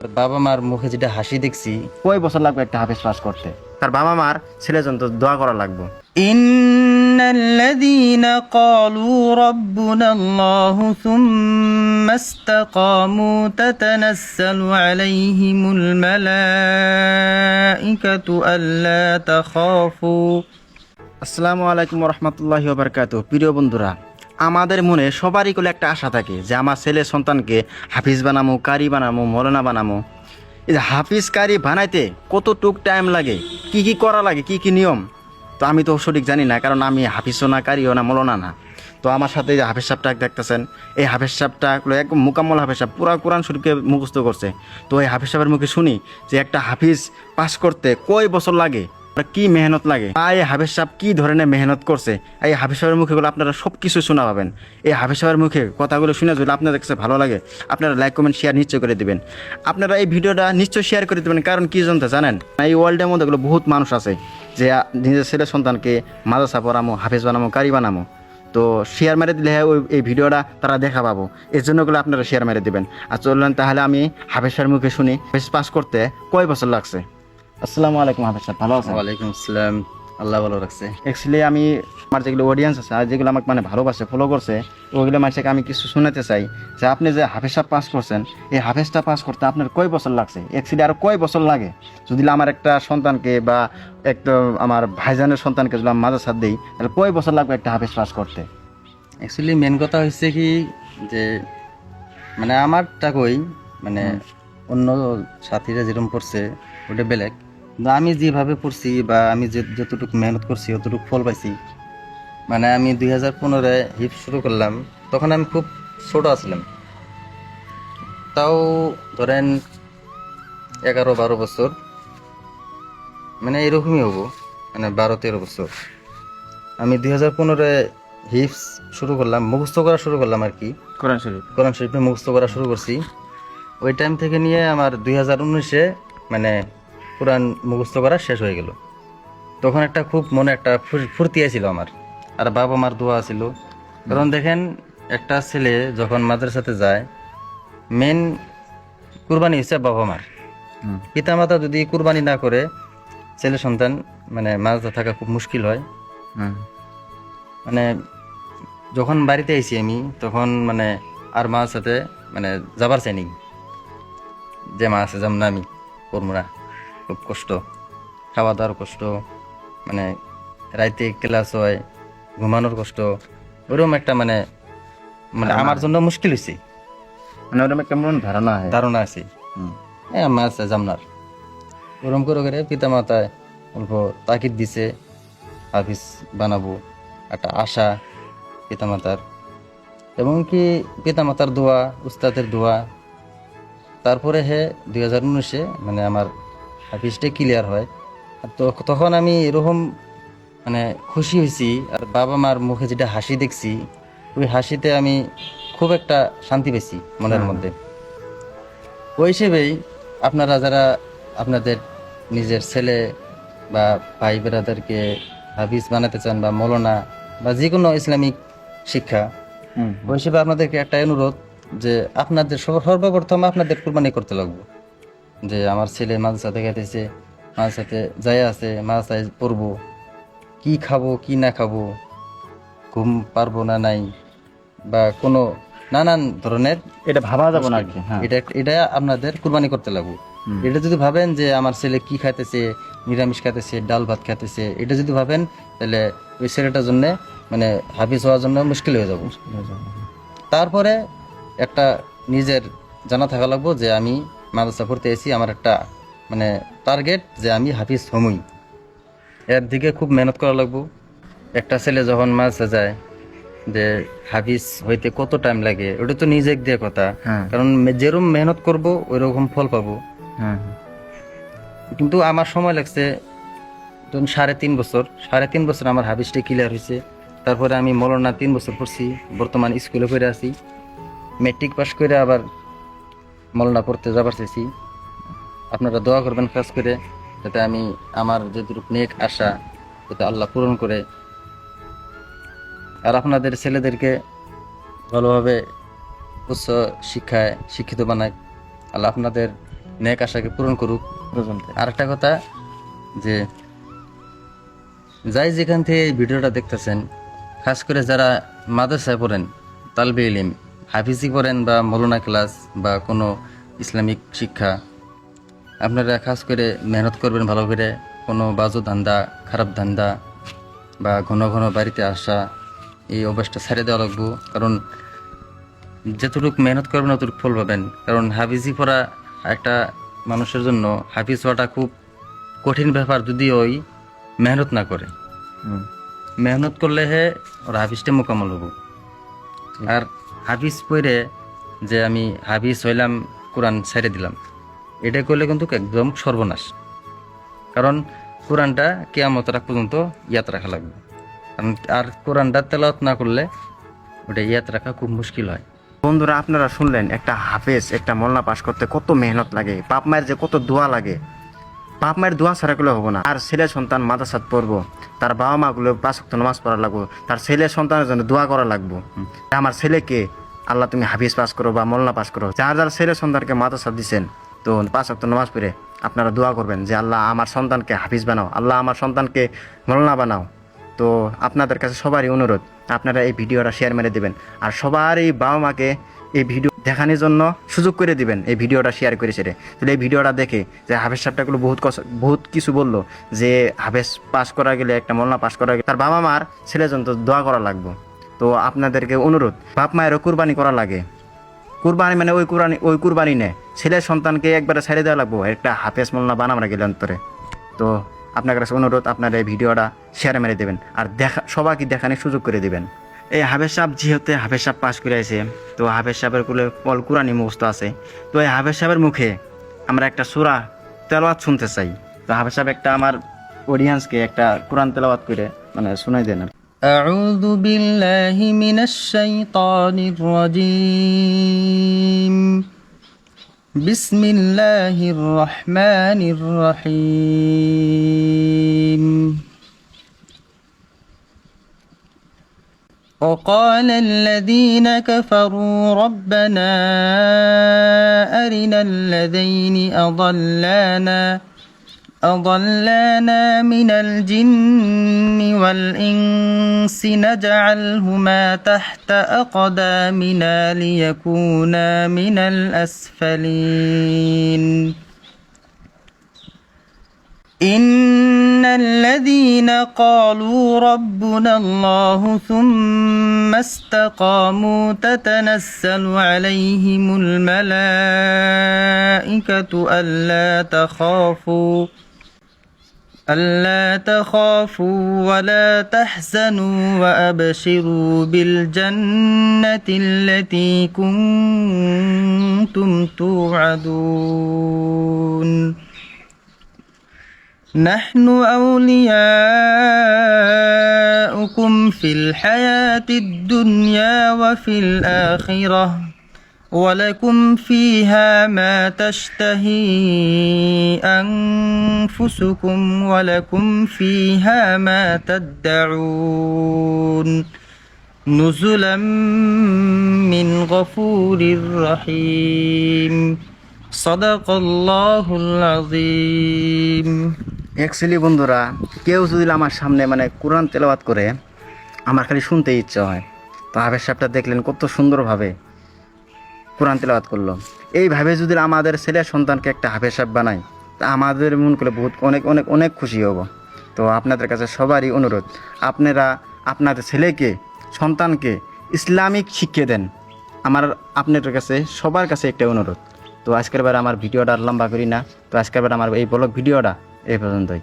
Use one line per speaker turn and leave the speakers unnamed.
বাবা মার মুখে যেটা হাসি দেখছি,
কয় বছর লাগবে একটা হাফেজ পাস করতে? তার বাবা মার ছেলের জন্য তো দোয়া করা লাগবে।
ইন্নাল্লাযীনা ক্বালু রাব্বুনাল্লাহু সুম্মা ইসতাকামু তাতানাসসালু আলাইহিমুল মালাঈকাতু আল্লা তাখাফু।
আসসালামু আলাইকুম রহমতুল্লাহি ওবারকাতুহু। প্রিয় বন্ধুরা, আমাদের মনে সবারই কোলে একটা আশা থাকে যে আমার ছেলে সন্তানকে হাফিজ বানামো, কারি বানামো, মৌলানা বানামো। এই যে হাফিজ কারি বানাইতে কতটুক টাইম লাগে, কি কি করা লাগে, কি কি নিয়ম, তো আমি তো সঠিক জানি না, কারণ আমি হাফিজও না, কারিও না, মৌলানা না। তো আমার সাথে যে হাফেজ সাহেবটা দেখতেছেন, এই হাফেজ সাহেবটা একদম মুকাম্মল হাফেজ সাহেব, পুরা কোরআন শরীফকে মুখস্থ করছে। তো এই হাফেজ সাহেবের মুখে শুনি যে একটা হাফিজ পাস করতে কয় বছর লাগে, কি মেহনত লাগে, এই হাফেজ সাহেব কি ধরনের মেহনত করছে। এই হাফেজ সাহেবের মুখে গুলো আপনারা সব কিছু শোনা পাবেন। এই হাফেজ সাহেবের মুখে কথাগুলো শুনে যদি আপনাদের কাছে ভালো লাগে, আপনারা লাইক কমেন্ট শেয়ার নিশ্চয় করে দিবেন। আপনারা এই ভিডিওটা নিশ্চয় শেয়ার করে দেবেন, কারণ কি জানতে জানেন, এই ওয়ার্ল্ডের মধ্যে এগুলো বহুত মানুষ আছে যে নিজের ছেলে সন্তানকে মাদ্রাসা পড়ামো, হাফেজ বানামো, কারি বানামো। তো শেয়ার মেরে দিলে ওই এই ভিডিওটা তারা দেখা পাবো, এর জন্য গুলো আপনারা শেয়ার মেরে দেবেন। আর চললেন তাহলে আমি হাফেজ সাহেবের মুখে শুনি হাফেজ পাস করতে কয় বছর লাগছে। আসসালামু আলাইকুম হাফেজ সাহেব, ভালো আছেন?
ওয়ালাইকুম আসসালাম, আল্লাহ ভালো রাখছে।
অ্যাকচুয়ালি আমি আমার যেগুলো অডিয়েন্স আছে আর যেগুলো আমাকে ভালোবাসে, ফলো করছে, ওইগুলো মানুষকে আমি কিছু শোনাতে চাই যে আপনি যে হাফেজটা পাস করছেন, এই হাফেজটা পাস করতে আপনার কয় বছর লাগছে, অ্যাকচুয়ালি আরও কয় বছর লাগে। যদি আমার একটা সন্তানকে বা একটা আমার ভাইজানের সন্তানকে যদি আমি মাদ্রাসা দিই, তাহলে কয় বছর লাগবে একটা হাফেজ পাস করতে?
অ্যাকচুয়ালি মেন কথা হচ্ছে কি যে আমারটা কই অন্য সাথীরা যেরকম পড়ছে ওটা বেলেগ, কিন্তু আমি যেভাবে পড়ছি বা আমি যতটুকু মেহনত করছি অতটুকু ফল পাইছি। আমি 2015-এ হিফ শুরু করলাম, তখন আমি খুব ছোট আসলাম, তাও ধরেন 11-12 বছর, এরকমই হবো, 12-13 বছর। আমি 2015-এ হিফস শুরু করলাম, মুখস্থ করা শুরু করলাম আর কি, কোরআন শরীফে মুখস্থ করা শুরু করছি। ওই টাইম থেকে নিয়ে আমার 2019-এ কোরআন মুখস্থ করা শেষ হয়ে গেল। তখন একটা খুব মনে একটা ফুর্তি ছিল আমার, আর বাবা মার দোয়া ছিল। কারণ দেখেন, একটা ছেলে যখন মাদ্রাসাতে যায়, মেন কুরবানি হচ্ছে বাবা মার। পিতামাতা যদি কুরবানি না করে, ছেলে সন্তান মাদ্রাসা থাকা খুব মুশকিল হয়। যখন বাড়িতে আইছি আমি, তখন আর মার সাথে যাবার চাইনি, যে মা আছে যেমন আমি করবো না, খুব কষ্ট, খাওয়া দাওয়ার কষ্ট, রাইতে ক্লাস হয়, ঘুমানোর কষ্ট, ওরকম একটা আমার জন্য মুশকিল হয়েছে,
ওরকম একটা মন
ধারণা আছে। মা আছে জামনার, ওরকম করে করে পিতা মাতায় অল্প তাকিদ দিছে, হাফিজ বানাবো একটা আশা পিতামাতার, এবং কি পিতামাতার দোয়া, উস্তাদের দোয়া। তারপরে 2019-এ আমার হাফিজটা ক্লিয়ার হয়। তো তখন আমি এরকম খুশি হয়েছি, আর বাবা মার মুখে যেটা হাসি দেখছি, ওই হাসিতে আমি খুব একটা শান্তি পেয়েছি মনের মধ্যে। ওই হিসেবেই আপনারা যারা আপনাদের নিজের ছেলে বা ভাই বেরাদেরকে হাফিজ বানাতে চান, বা মৌলানা বা যে কোনো ইসলামিক শিক্ষা, ওই হিসেবে আপনাদেরকে একটা অনুরোধ যে আপনাদের সর্বপ্রথম আপনাদের কুরবানি করতে লাগবে। যে আমার ছেলে মাদ্রাসাতে গেতেছে, মাদ্রাসাতে যাই আছে, মাদ্রাসায় পড়বো, কি খাবো কি না খাবো, ঘুম পারবো না নাই, বা কোনো নানান ধরনের
এটা ভাবা যাবে না,
এটা আপনাদের কুরবানি করতে লাগবে। এটা যদি ভাবেন যে আমার ছেলে কি খাইতেছে, নিরামিষ খাইতেছে, ডাল ভাত খাইতেছে, এটা যদি ভাবেন, তাহলে ওই ছেলেটার জন্য হাফিজ হওয়ার জন্য মুশকিল হয়ে যাবো। তারপরে একটা নিজের জানা থাকা লাগবো যে আমি মাদ্রাসা পড়তে এসেছি, আমার একটা টার্গেট যে আমি হাফিজ হমই, এর দিকে খুব মেহনত করা লাগবো। একটা ছেলে যখন মাদ্রাসা যায়, যে হাফিজ হইতে কত টাইম লাগে, ওটা তো নিজে দিয়ে কথা, কারণ যেরকম মেহনত করবো ওই রকম ফল পাবো। কিন্তু আমার সময় লাগছে 3.5 বছর আমার হাফিজটা ক্লিয়ার হয়েছে। তারপরে আমি মৌলানা 3 বছর পড়ছি, বর্তমান স্কুলে পড়ে আছি, মেট্রিক পাস করে আবার মৌলানা পড়তে যাবার চাইছি। আপনারা দোয়া করবেন কাজ করে, যাতে আমি আমার যতটুকু নেক আশা যাতে আল্লাহ পূরণ করে, আর আপনাদের ছেলেদেরকে ভালোভাবে উচ্চ শিক্ষায় শিক্ষিত বানায়। আল্লাহ আপনাদের নেক আশাকে পূরণ করুক।
বুঝলাম।
আর একটা কথা, যে যাই যেখান থেকে এই ভিডিওটা দেখতেছেন, খাস করে যারা মাদ্রাসায় পড়েন, তালবে ইলম, হাফিজি পড়েন বা মৌলানা ক্লাস বা কোনো ইসলামিক শিক্ষা, আপনারা খাস করে মেহনত করবেন ভালো করে। কোনো বাজু ধান্দা, খারাপ ধান্দা বা ঘন ঘন বাড়িতে আসা, এই অভ্যাসটা ছেড়ে দেওয়া লাগবো। কারণ যতটুকু মেহনত করবেন অতটুকু ফল পাবেন। কারণ হাফিজি পড়া একটা মানুষের জন্য, হাফিজ হওয়াটা খুব কঠিন ব্যাপার যদি ওই মেহনত না করে। মেহনত করলে হে ওর হাফিজটা মোকামল হবো। আর হাফিজ পড়ে যে আমি হাফিজ হইলাম, কোরআন ছেড়ে দিলাম, এটা করলে কিন্তু একদম সর্বনাশ। কারণ কোরআনটা কিয়ামত রাখ পর্যন্ত ইয়াদ রাখা লাগবে। কারণ আর কোরআনটা তেলাওয়াত না করলে ওটা ইয়াদ রাখা খুব মুশকিল হয়।
বন্ধুরা, আপনারা শুনলেন একটা হাফেজ একটা মোল্লা পাস করতে কত মেহনত লাগে, বাপ মায়ের যে কত দোয়া লাগে। বাপ মায়ের দোয়া ছাড়া করলে হবো না। আর ছেলে সন্তান মাদ্রাসাত পড়বো, তার বাবা মা গুলো 5 ওয়াক্ত নামাজ পড়া লাগবো, তার ছেলে সন্তানের জন্য দোয়া করা লাগবো। আমার ছেলেকে আল্লাহ তুমি হাফিজ পাস করো বা মোল্লা পাস করো। যার যার ছেলে সন্তানকে মাদ্রাসা দিচ্ছেন, তো 5 ওয়াক্ত নামাজ পড়ে আপনারা দোয়া করবেন যে আল্লাহ আমার সন্তানকে হাফিজ বানাও, আল্লাহ আমার সন্তানকে মোল্লা বানাও। তো আপনাদের কাছে সবারই অনুরোধ, আপনারা এই ভিডিওটা শেয়ার মেরে দেবেন। আর সবারই বাবা মাকে এই ভিডিও দেখানোর জন্য সুযোগ করে দিবেন, এই ভিডিওটা শেয়ার করে সেরে। তাহলে এই ভিডিওটা দেখে যে হাফেজ সাহেবটাগুলো বহুত কিছু বললো, যে হাফেজ পাস করা গেলে, একটা মোল্লা পাস করা গেলে তার বাবা মার ছেলের জন্য তো দোয়া করা লাগবে। তো আপনাদেরকে অনুরোধ, বাপ মায়েরও কুরবানি করা লাগে। কুরবানি মানে ওই কুরবানি নেই, ছেলের সন্তানকে একবারে ছেড়ে দেওয়া লাগবো একটা হাফেজ মোল্লা বানাবার গেলে অন্তরে। তো আপনার কাছে অনুরোধ, আপনারা এই ভিডিওটা শেয়ার মেরে দেবেন আর সবাইকে দেখানোর সুযোগ করে দেবেন। এই হাফেজ সাহেব যেহেতু হাফেজ সাহেব পাস করে আছে, তো হাফেজ সাহেবের কুলে অল কুরআনি মুখস্থ আছে। তো এই হাফেজ সাহেবের মুখে আমরা একটা সূরা তেলাওয়াত শুনতে চাই। তো হাফেজ সাহেব একটা আমার অডিয়েন্সকে একটা কোরআন তেলাওয়াত করে মানে শোনাই দেন।
أعوذ بالله من الشيطان الرجيم. بسم الله الرحمن الرحيم. وقال الذين كفروا ربنا أرنا الذين أضلانا من الجن والإنس نجعلهما تحت أقدامنا ليكونا من الأسفلين. إن الذين قالوا ربنا الله ثم استقاموا تتنزل عليهم الملائكة ألا تخافوا ولا تحزنوا وأبشروا بالجنة التي كنتم توعدون. نحن أولياؤكم في الحياة الدنيا وفي الآخرة ولكم فيها ما تشتهي أنفسكم ولكم فيها ما تدعون نزلا من غفور رحيم. صدق الله العظيم.
অ্যাকচুয়ালি বন্ধুরা, কেউ যদি আমার সামনে মানে কোরআন তেলাওয়াত করে, আমার খালি শুনতে ইচ্ছা হয়। তো হাফেজ সাহেবটা দেখলেন কত সুন্দরভাবে কোরআন তেলাওয়াত করলো। এইভাবে যদি আমাদের ছেলে সন্তানকে একটা হাফেজ সাহেব বানাই, তা আমাদের মন করে বহুত অনেক অনেক অনেক খুশি হব। তো আপনাদের কাছে সবারই অনুরোধ, আপনারা আপনাদের ছেলেকে সন্তানকে ইসলামিক শিক্ষা দেন। আপনাদের কাছে সবার কাছে একটা অনুরোধ। তো আজকের বার আমার ভিডিওটা লম্বা করি না, তো আজকের বার আমার এই ব্লগ ভিডিওটা এই পর্যন্তই।